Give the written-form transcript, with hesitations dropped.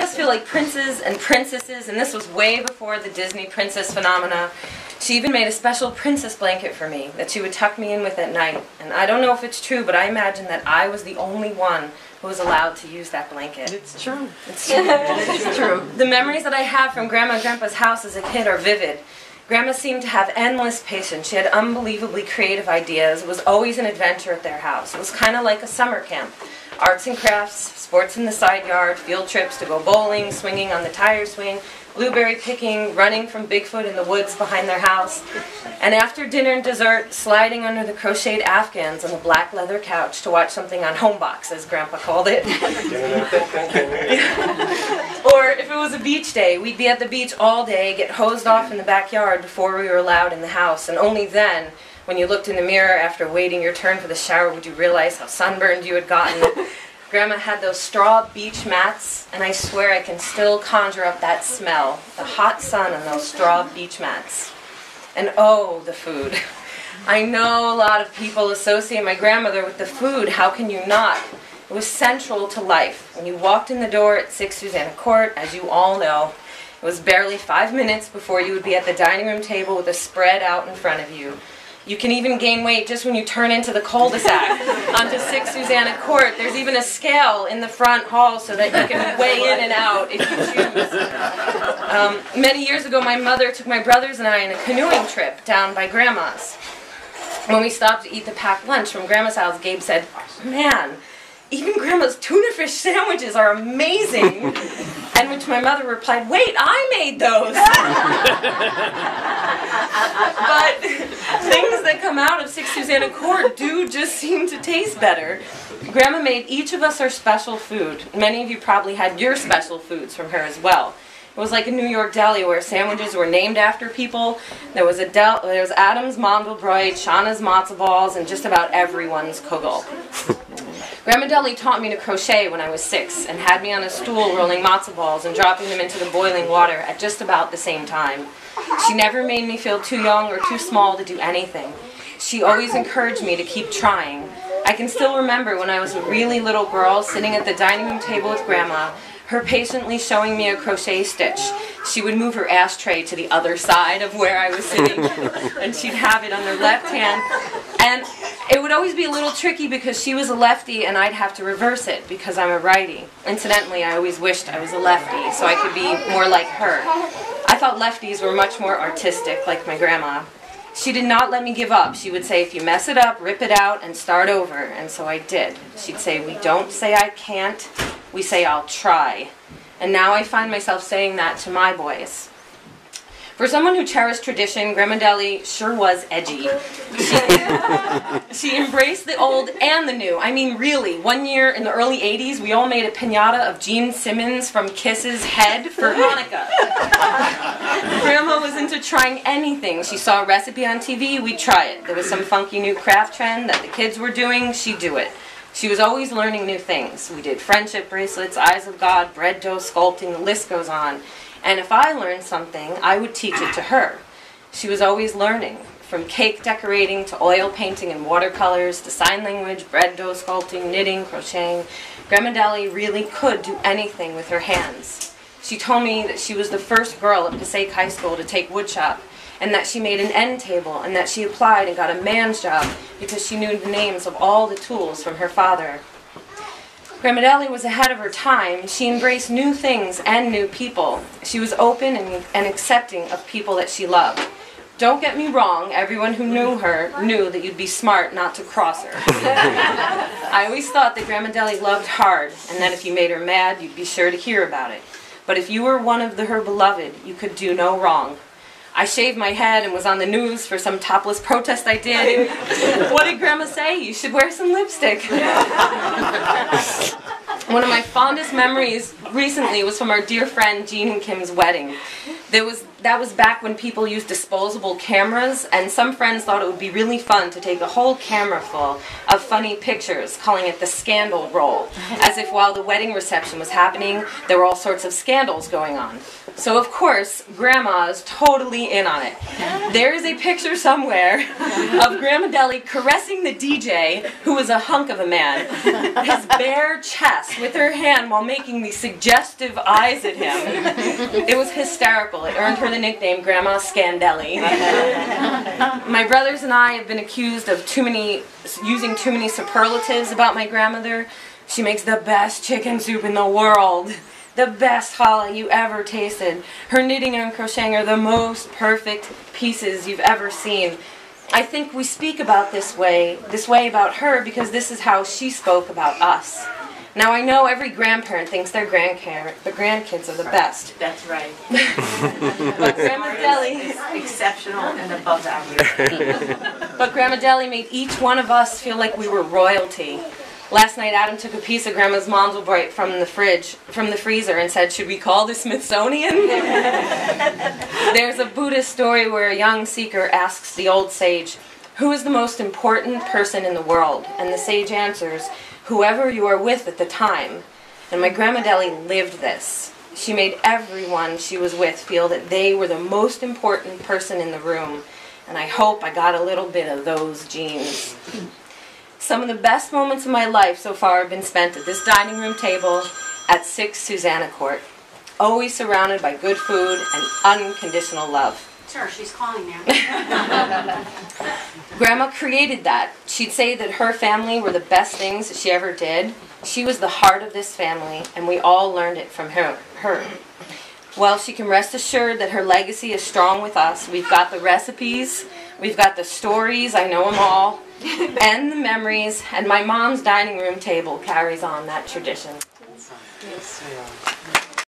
us feel like princes and princesses, and this was way before the Disney princess phenomena. She even made a special princess blanket for me that she would tuck me in with at night. And I don't know if it's true, but I imagine that I was the only one who was allowed to use that blanket. It's true. It's true. It's true. The memories that I have from Grandma and Grandpa's house as a kid are vivid. Grandma seemed to have endless patience. She had unbelievably creative ideas. It was always an adventure at their house. It was kind of like a summer camp. Arts and crafts, sports in the side yard, field trips to go bowling, swinging on the tire swing, blueberry picking, running from Bigfoot in the woods behind their house. And after dinner and dessert, sliding under the crocheted Afghans on the black leather couch to watch something on Homebox, as Grandpa called it. Or if it was a beach day, we'd be at the beach all day, get hosed off in the backyard before we were allowed in the house. And only then, when you looked in the mirror after waiting your turn for the shower, would you realize how sunburned you had gotten. Grandma had those straw beach mats, and I swear I can still conjure up that smell, the hot sun on those straw beach mats. And oh, the food. I know a lot of people associate my grandmother with the food. How can you not? It was central to life. When you walked in the door at 6 Susanna Court, as you all know, it was barely 5 minutes before you would be at the dining room table with a spread out in front of you. You can even gain weight just when you turn into the cul-de-sac onto 6 Susanna Court. There's even a scale in the front hall so that you can weigh in and out if you choose. Many years ago, my mother took my brothers and I on a canoeing trip down by Grandma's. When we stopped to eat the packed lunch from Grandma's house, Gabe said, "Man, even Grandma's tuna fish sandwiches are amazing." And which my mother replied, "Wait, I made those." But things that come out of 6 Susanna Court do just seem to taste better. Grandma made each of us our special food. Many of you probably had your special foods from her as well. It was like a New York deli where sandwiches were named after people. There was Adam's Mondelbroid, Shana's matzo balls, and just about everyone's kugel. Grandma Deli taught me to crochet when I was 6 and had me on a stool rolling matzo balls and dropping them into the boiling water at just about the same time. She never made me feel too young or too small to do anything. She always encouraged me to keep trying. I can still remember when I was a really little girl sitting at the dining room table with Grandma, her patiently showing me a crochet stitch. She would move her ashtray to the other side of where I was sitting, and she'd have it on her left hand. And it would always be a little tricky because she was a lefty and I'd have to reverse it because I'm a righty. Incidentally, I always wished I was a lefty so I could be more like her. I thought lefties were much more artistic, like my grandma. She did not let me give up. She would say, if you mess it up, rip it out and start over. And so I did. She'd say, we don't say I can't, we say I'll try. And now I find myself saying that to my boys. For someone who cherished tradition, Grandma Deli sure was edgy. She embraced the old and the new. I mean, really, one year in the early 80s, we all made a piñata of Gene Simmons from Kiss's head for Hanukkah. Grandma was into trying anything. She saw a recipe on TV, we'd try it. There was some funky new craft trend that the kids were doing, she'd do it. She was always learning new things. We did friendship bracelets, eyes of God, bread dough sculpting, the list goes on. And if I learned something, I would teach it to her. She was always learning, from cake decorating to oil painting and watercolors to sign language, bread dough sculpting, knitting, crocheting. Grandma Deli really could do anything with her hands. She told me that she was the first girl at Passaic High School to take woodshop, and that she made an end table, and that she applied and got a man's job because she knew the names of all the tools from her father. Grandma Deli was ahead of her time. She embraced new things and new people. She was open and accepting of people that she loved. Don't get me wrong, everyone who knew her knew that you'd be smart not to cross her. I always thought that Grandma Deli loved hard, and that if you made her mad, you'd be sure to hear about it. But if you were one of her beloved, you could do no wrong. I shaved my head and was on the news for some topless protest I did. And what did Grandma say? You should wear some lipstick. One of my fondest memories recently was from our dear friend Jean and Kim's wedding. That that was back when people used disposable cameras, and some friends thought it would be really fun to take a whole camera full of funny pictures, calling it the scandal roll, as if while the wedding reception was happening, there were all sorts of scandals going on. So of course, Grandma is totally in on it. There is a picture somewhere of Grandma Deli caressing the DJ, who was a hunk of a man, his bare chest with her hand while making these suggestive eyes at him. It was hysterical. It earned her the nickname Grandma Scandelli. My brothers and I have been accused of using too many superlatives about my grandmother. She makes the best chicken soup in the world. The best challah you ever tasted. Her knitting and crocheting are the most perfect pieces you've ever seen. I think we speak about this way about her because this is how she spoke about us. Now I know every grandparent thinks their grandkids are the best. That's right. But Grandma Deli is exceptional and above average. But Grandma Deli made each one of us feel like we were royalty. Last night Adam took a piece of Grandma's Mondelbrot from the freezer and said, "Should we call the Smithsonian?" There's a Buddhist story where a young seeker asks the old sage, "Who is the most important person in the world?" And the sage answers, "Whoever you are with at the time." And my Grandma Deli lived this. She made everyone she was with feel that they were the most important person in the room. And I hope I got a little bit of those genes. Some of the best moments of my life so far have been spent at this dining room table at 6 Susanna Court. Always surrounded by good food and unconditional love. Sir, she's calling now. Grandma created that. She'd say that her family were the best things that she ever did. She was the heart of this family, and we all learned it from her. Well, she can rest assured that her legacy is strong with us. We've got the recipes, we've got the stories, I know them all, and the memories, and my mom's dining room table carries on that tradition. Yes.